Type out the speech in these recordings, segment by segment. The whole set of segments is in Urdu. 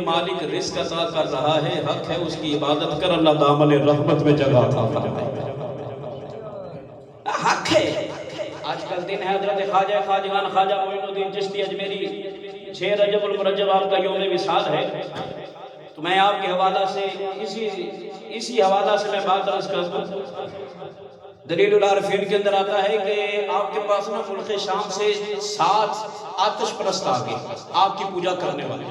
مالک رزق عطا کر رہا ہے، حق ہے اس کی عبادت کر، اللہ دامن رحمت میں جگہ عطا فرمائے۔ حق ہے۔ آج کل دن ہے حضرت خواجگان خواجہ معین الدین چشتی اجمیری 6 رجب المرجب آپ کا یوم وصال ہے، تو میں آپ کے حوالہ سے اسی حوالہ سے میں بات عرض کرتا ہوں۔ دلیل العارفین کے اندر آتا ہے کہ آپ کے پاس نا ملک شام سے 7 آتش پرست آگے آپ کی پوجا کرنے والے۔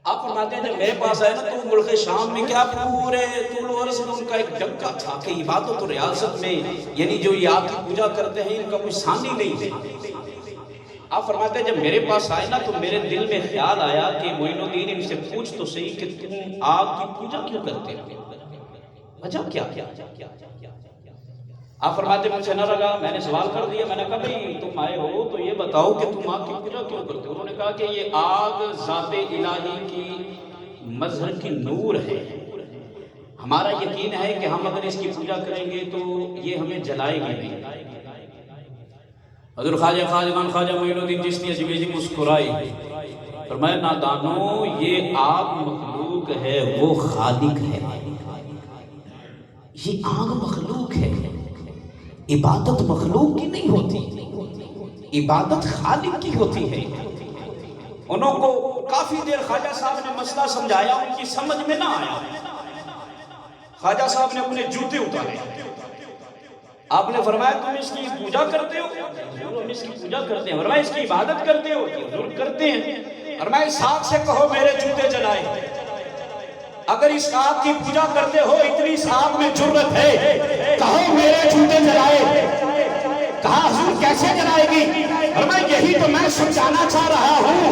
آپ فرماتے ہیں جب میرے پاس آئے نا تو ملک شام میں کیا پورے طول و عرض میں ان کا ایک ڈنکا تھا کہ عبادت و ریاضت میں یعنی جو یہ آپ کی پوجا کرتے ہیں ان کا کوئی ثانی نہیں ہے۔ آپ فرماتے ہیں جب میرے پاس آئے نا تو میرے دل میں خیال آیا کہ معین الدین ان سے پوچھ تو صحیح کہ تم آگ کی پوجا کیوں کرتے ہو، وجہ کیا؟ آپ فرماتے مجھے نہ لگا، میں نے سوال کر دیا، میں نے کہا بھئی تم آئے ہو تو یہ بتاؤ کہ تم آگ کی پوجا کیوں کرتے ہو؟ انہوں نے کہا کہ یہ آگ ذات الہی کی مظہر کی نور ہے، ہمارا یقین ہے کہ ہم اگر اس کی پوجا کریں گے تو یہ ہمیں جلائے گی نہیں۔ حضور خواجگان خواجہ معین الدین چشتی اجمیری مسکرائی، فرمایا نادانو یہ آگ مخلوق ہے، وہ خالق ہے۔ یہ آگ مخلوق ہے، عبادت مخلوق کی نہیں ہوتی، عبادت خالق کی ہوتی ہے۔ انہوں کو کافی دیر خواجہ صاحب نے مسئلہ سمجھایا، ان کی سمجھ میں نہ آیا۔ خواجہ صاحب نے اپنے جوتے اتارے، آپ نے فرمایا تم اس کی پوجا کرتے ہو؟ ہم اس کی پوجا کرتے ہیں۔ فرمایا اس کی عبادت کرتے ہو؟ حضور کرتے ہیں۔ فرمایا اس آگ سے کہو میرے جوتے جلائے۔ اگر اس آگ کی پوجا کرتے ہو، اتنی اس آگ میں جرت ہے، کہو میرے جوتے جلائے۔ کہا حضور کیسے جلائے گی؟ فرمایا یہی تو میں سمجھانا چاہ رہا ہوں،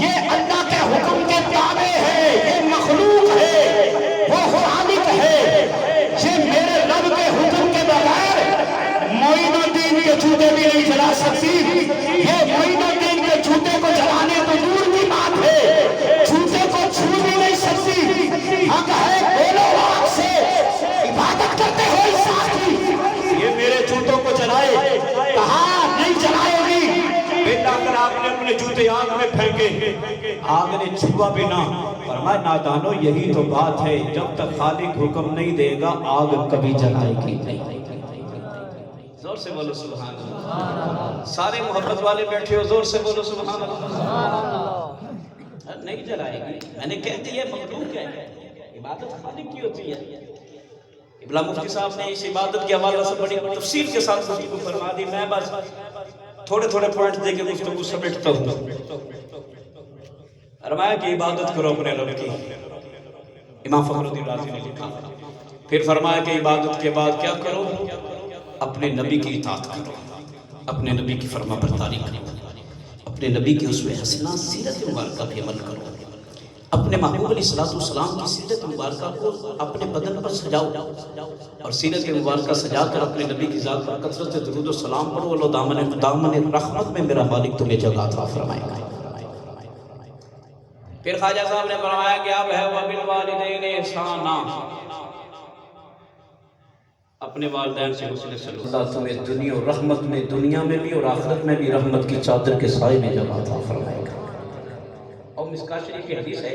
یہ اللہ کے حکم کے تابع ہے، یہ مخلوق ہے، وہ خالق ہے، یہ میرے رب کے حکم کے بغیر معین الدین کے جوتے بھی نہیں جلا سکتی۔ یہ معین الدین کے جوتے کو جلانے تو دور کی بات ہے، جوتے کو چھو بھی نہیں سکتی۔ حق ہے بولو آگ سے، عبادت کرتے ہو اس آگ کی، یہ میرے جوتوں کو جلائے۔ کہا نہیں جلائے گی۔ بیٹا کر آپ نے اپنے جوتے آگ میں پھینکے، آگ نے چھوا بھی نہ۔ فرمایا نادانو یہی تو بات ہے، جب تک خالق حکم نہیں دے گا آگ کبھی جلائے گی نہیں۔ زور سے بولو سبحان اللہ۔ سارے محبت والے بیٹھے ہو، زور سے بولو سبحان اللہ۔ نہیں جلائے گی، میں نے کہہ دیا مخلوق ہے، عبادت خالق کی ہوتی ہے۔ ابلا مفتی صاحب نے اس عبادت کے حوالے سے بڑی تفصیل کے ساتھ گفتگو فرما دی، میں بس تھوڑے پوائنٹ دے کے گفتگو سمیٹتا ہوں۔ فرمایا کہ عبادت کرو اپنے رب کی، امام فخر الدین رازی نے لکھا۔ پھر فرمایا کہ عبادت کے بعد کیا کرو؟ اپنے نبی کی اطاعت کرو، اپنے نبی کی فرما برداری کرو، اپنے نبی کی اسوہ حسنہ سیرت مبارکہ پہ عمل کرو، اپنے محبوب علیہ السلام کی سیرت مبارکہ کو اپنے بدن پر سجاؤ، اور سیرت مبارکہ سجا کر اپنے نبی کی ذات پر کثرت سے درود و سلام پڑھو، اللہ دامن رحمت میں میرا مالک تمہیں جگہ عطا فرمائے گا۔ پھر خواجہ صاحب نے فرمایا کہ اب ہے وَبِالْوَالِدَيْنِ إِحْسَانًا، اپنے والدین سے حسن سلوک۔ اللہ تمہیں دنیا اور رحمت میں، دنیا میں بھی اور آخرت میں بھی رحمت کی چادر کے سائے میں جگہ عطا فرمائے گا۔ اور مشکوٰۃ شریف کی حدیث ہے،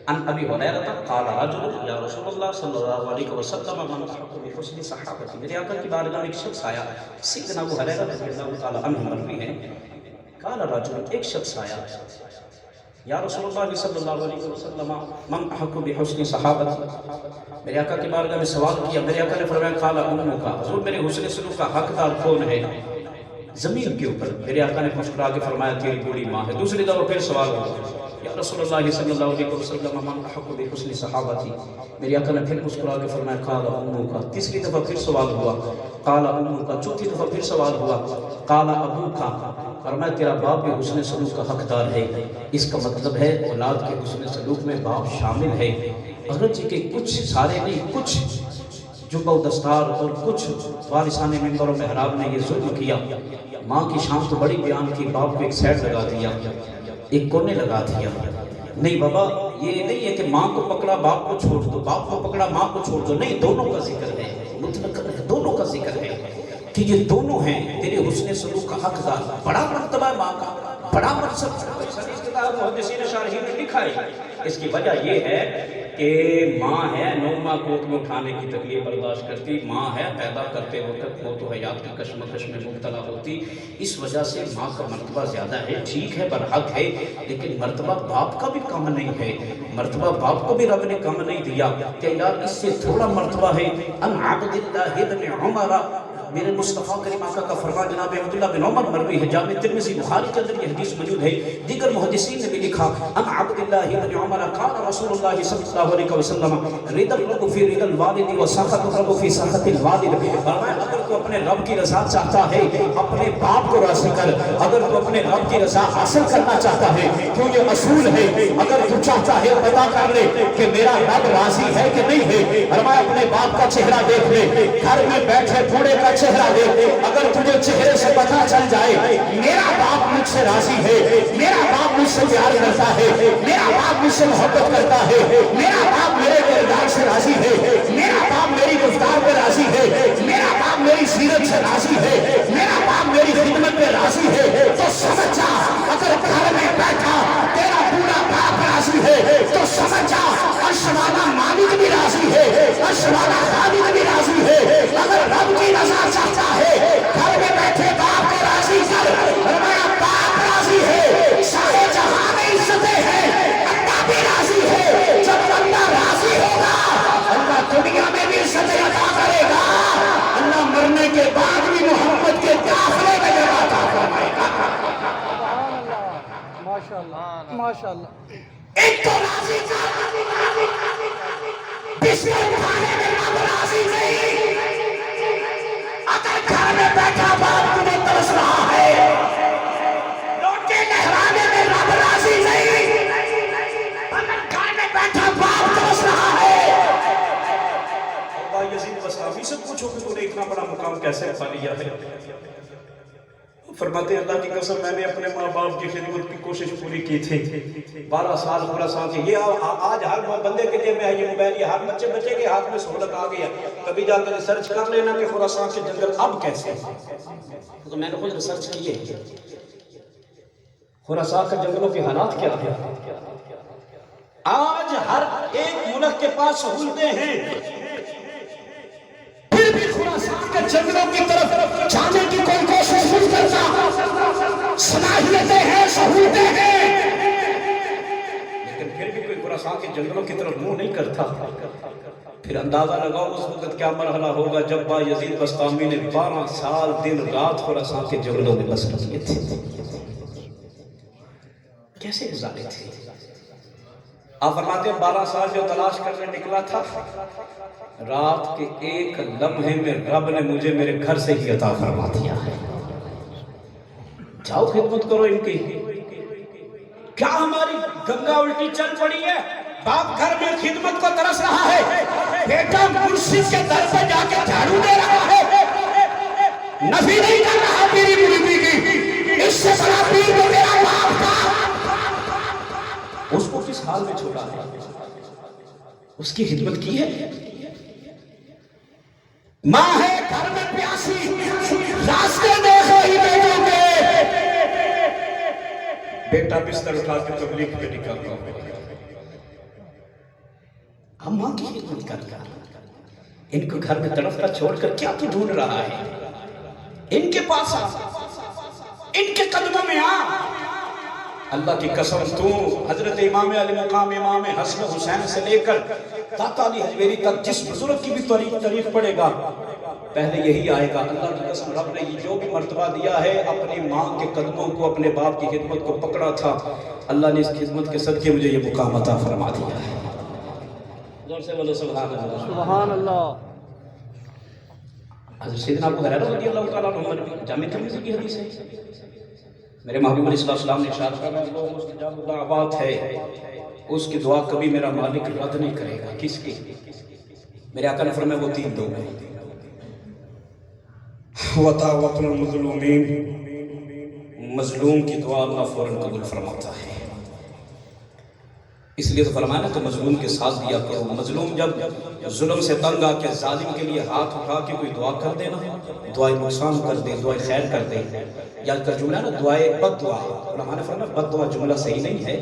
ان ابی ہریرہ قال رجل یا رسول اللہ صلی اللہ علیہ وسلم من احق بحسن صحابتی، میرے آقا کی بارگاہ میں ایک شخص آیا، سیدنا ابو ہریرہ رضی اللہ تعالی عنہ مروی ہے، قال رجل، ایک شخص آیا، یا رسول اللہ صلی اللہ علیہ وسلم من احق بحسن صحابتی، میرے آقا کی بارگاہ میں سوال کیا، میرے آقا نے فرمایا قال امک، حضور میرے حسن سلوک کا حقدار کون ہے زمین کے اوپر؟ میرے آقا نے مسکرا کے فرمایا تیری بوڑھی ماں ہے۔ دوسری دفعہ پھر سوال ہوا، یا رسول اللہ صلی اللہ علیہ وسلم من احق بحسن صحابتی، میرے آقا نے پھر مسکرا کے فرمایا قال امک۔ تیسری دفعہ پھر سوال ہوا، قال امک۔ چوتھی دفعہ پھر سوال ہوا، قال ابوک، فرمایا تیرا باپ بھی حسن سلوک کا حقدار ہے۔ اس کا مطلب ہے اولاد کے حسن سلوک میں باپ شامل ہے، اگرچہ کہ کچھ سارے نہیں، کچھ جبہ و دستار اور کچھ وارثان منبر و محراب نے یہ ظلم کیا، ماں کی شان تو بڑی بیان کی، باپ کو ایک سائڈ لگا دیا، ایک کونے لگا دیا۔ نہیں بابا، یہ نہیں ہے کہ ماں کو پکڑا باپ کو چھوڑ دو، باپ کو پکڑا ماں کو چھوڑ دو، نہیں، دونوں کا ذکر ہے، مطلق دونوں کا ذکر ہے کہ یہ دونوں ہیں تیرے حسن سلوک کا حقدار۔ بڑا مرتبہ ہے ماں کا، بڑا منصب محدثین شارحین نے لکھا ہے. اس کی وجہ یہ ہے کہ ماں ہے 9 ماہ گود میں اٹھانے کی تکلیف برداشت کرتی، ماں ہے پیدا کرتے وقت موت و حیات کی کشمکش میں مبتلا ہوتی، اس وجہ سے ماں کا مرتبہ زیادہ ہے. ٹھیک ہے، برحق ہے، لیکن مرتبہ باپ کا بھی کم نہیں ہے. مرتبہ باپ کو بھی رب نے کم نہیں دیا کہ یار اس سے تھوڑا مرتبہ ہے. ان عبد اللہ بن عمر، میرے مصطفیٰ کریم آقا کا فرمان جناب عبداللہ بن عمر مروی ہے، جامع ترمذی بخاری کے اندر یہ حدیث موجود ہے. دیگر محدثین نے بھی لکھا ان عبداللہ بن عمر قال رسول اللہ صلی اللہ علیہ وسلم رضا الرب فی رضا الوالد و سخط الرب فی سخط الوالد. فرمایا اگر تو اپنے رب کی رضا چاہتا ہے اپنے باپ کو راضی کر، اگر تو اپنے رب کی رضا حاصل کرنا چاہتا ہے، کیوں یہ اصول ہے، اگر تو چاہتا ہے پتا کر لے کہ میرا رب راضی ہے کہ نہیں ہے. فرمایا اپنے باپ کا چہرہ دیکھ لے، گھر میں بیٹھے بوڑھے کا چہرہ دیکھ، اگر تجھے چہرے سے پتہ چل جائے میرا باپ مجھ سے راضی ہے، میرا باپ مجھ سے پیار کرتا ہے، میرا باپ مجھ سے محبت کرتا ہے، میرا باپ میرے کردار سے راضی ہے، میرا باپ میری گفتار پہ راضی ہے، میرا باپ میری سیرت سے راضی ہے، میرا باپ میری خدمت پہ راضی ہے، تو سمجھ جا اگر گھر میں بیٹھا تیرا پورا باپ راضی ہے تو سمجھ جا عرش والا مالک بھی راضی ہے، عرش والا خالق بھی راضی ہے. اگر رب کی رضا چاہتا ہے گھر میں بیٹھے باپ کو راضی کر. فرمایا باپ راضی ہے، سارے جہاں میں عزتیں ہیں، اللہ بھی راضی ہے. جب اللہ راضی ہوگا اللہ دنیا میں بھی عزتیں عطا کرے گا، اللہ مرنے کے بعد بھی محمد کے قافلے میں جگہ عطا فرمائے گا. ماشاءاللہ ماشاءاللہ. ایک تو راضی بسم اٹھانے میں رب راضی نہیں. اگر گھر میں بیٹھا باپ تمہیں ترس رہا ہے، لوٹے لہرانے میں رب راضی نہیں. اگر گھر میں بیٹھا باپ ترس رہا ہے، ابا یزید بستامی سے پوچھو کہ تو نے اتنا بڑا مقام کیسے پا لیا ہے. فرماتے ہیں اللہ کی قسم میں نے اپنے ماں باپ کی خدمت کی کوشش پوری کی تھی. 12 سال خراسان کی. یہ آج ہر بندے کے لیے میں یہ موبائل یہ ہر بچے کے ہاتھ میں سہولت آ گیا. کبھی جا کے ریسرچ کر لینا کہ خراسان کے جنگل اب کیسے. تو میں نے خود ریسرچ کیے خراسان کے جنگلوں کے حالات کیا ہے. آج ہر ایک ملک کے پاس سہولتیں ہیں، پھر بھی خراسان کے جنگلوں کی طرف جانے کی کوئی کوشش نہیں کرتا. صلاحیتیں ہیں، سہولتیں ہیں، لیکن پھر بھی کوئی خراسان کے جنگلوں کی طرف منہ نہیں کرتا. پھر اندازہ لگاؤ اس وقت کیا مرحلہ ہوگا جب با یزید بستامی نے 12 سال دن رات خراسان کے جنگلوں میں بسر کیے تھے. کیسے ظالم تھے. آپ فرماتے ہیں 12 سال جو تلاش کرنے نکلا تھا، رات کے ایک لمحے میں رب نے مجھے میرے گھر سے ہی عطا فرما دیا ہے. جاؤ خدمت کرو ان کی. کیا ہماری گنگا الٹی چل پڑی ہے؟ باپ گھر میں خدمت کو ترس رہا ہے، بیٹا مرشد کے در پہ جا کے جھاڑو دے رہا ہے، نفی نہیں کر رہا میری مریدی کی. اس سے بڑا پیر تو میرا باپ تھا. اس کو کس حال میں چھوڑا ہے؟ اس کی خدمت کی ہے. ماں ہے گھر میں پیاسی، راستے دیکھو ہی بیٹوں کے، بیٹا بستر اٹھا کے تبلیغ پہ نکلتا ہوں. ہم ماں کی خدمت کرتا. ان کو گھر میں تڑپتا چھوڑ کر کیا تو ڈھونڈ رہا ہے؟ ان کے پاس آ، ان کے قدموں میں آ. اللہ کی قسم تو حضرت امام علی مقام امام حسن حسین سے لے کر داتا علی حجویری تک جس بزرگ کی بھی تاریخ پڑھے گا پہلے یہی آئے گا. اللہ کی قسم رب نے جو بھی مرتبہ دیا ہے اپنی ماں کے قدموں کو، اپنے باپ کی خدمت کو پکڑا تھا. اللہ نے اس خدمت کے صدقے مجھے یہ مقام عطا فرما دیا ہے. زور سے بولو سبحان اللہ. سبحان اللہ. حضرت سیدنا ابو ہریرہ رضی اللہ تعالیٰ عنہ جامع ترمذی کی حدیث ہے. میرے محبوب علیہ السلام نے ارشاد فرمایا جو مستجاب الدعوات ہے اس کی دعا کبھی میرا مالک رد نہیں کرے گا. کس کی؟ میرے آقا نے فرمایا وہ 3 لوگ ہیں. وَدَعْوَةُ الْمَظْلُومِ، مظلوم کی دعا اللہ فوراً قبول فرماتا ہے. اس لیے تو فرمایا کہ مظلوم کے ساتھ دیا کرو. مظلوم جب ظلم سے تنگ آ کے ظالم کے لیے ہاتھ اٹھا کے کوئی دعا کر دے نا، دعائے نقصان کر دے، دعائے خیر کر دے، یا کا جملہ ہے نا دعائے بد دعا، علماء نے فرمایا بد دعا جملہ صحیح نہیں ہے،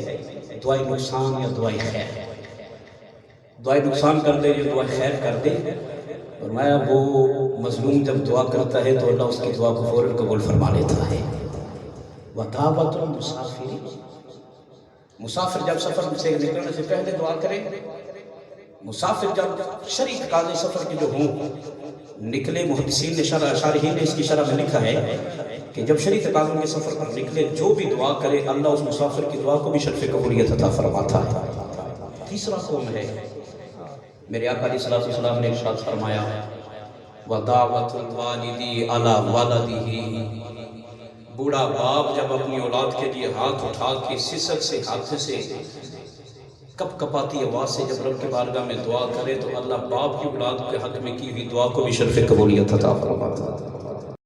دعائے نقصان یا دعائے خیر. دعائے نقصان کر دے یا دعائے خیر کر دے، فرمایا وہ مظلوم جب دعا کرتا ہے تو اللہ اس کی دعا کو فوراً قبول فرما لیتا ہے. وَدَعْوَةُ الْمُسَافِرِ، مسافر جب سفر سے نکلنے سے پہلے دعا کرے. مسافر جب شرعی تقاضے سفر کے جو ہوں نکلے، محدثین نے شارحین نے اس کی شرح میں لکھا ہے کہ جب شرعی تقاضوں کے سفر پر نکلے جو بھی دعا کرے اللہ اس مسافر کی دعا کو بھی شرف قبولیت عطا فرماتا ہے. تیسرا قوم ہے، میرے آقا علیہ الصلوۃ والسلام نے ارشاد فرمایا وَدَعْوَةُ الْوَالِدِ عَلَى وَلَدِهِ، بوڑھا باپ جب اپنی اولاد کے لیے ہاتھ اٹھا کے سسک سے ہاتھ سے کپ کپاتی آواز سے جب رب کے بارگاہ میں دعا کرے تو اللہ باپ کی اولاد کے حق میں کی ہوئی دعا کو بھی شرف قبولیت عطا فرماتا ہے.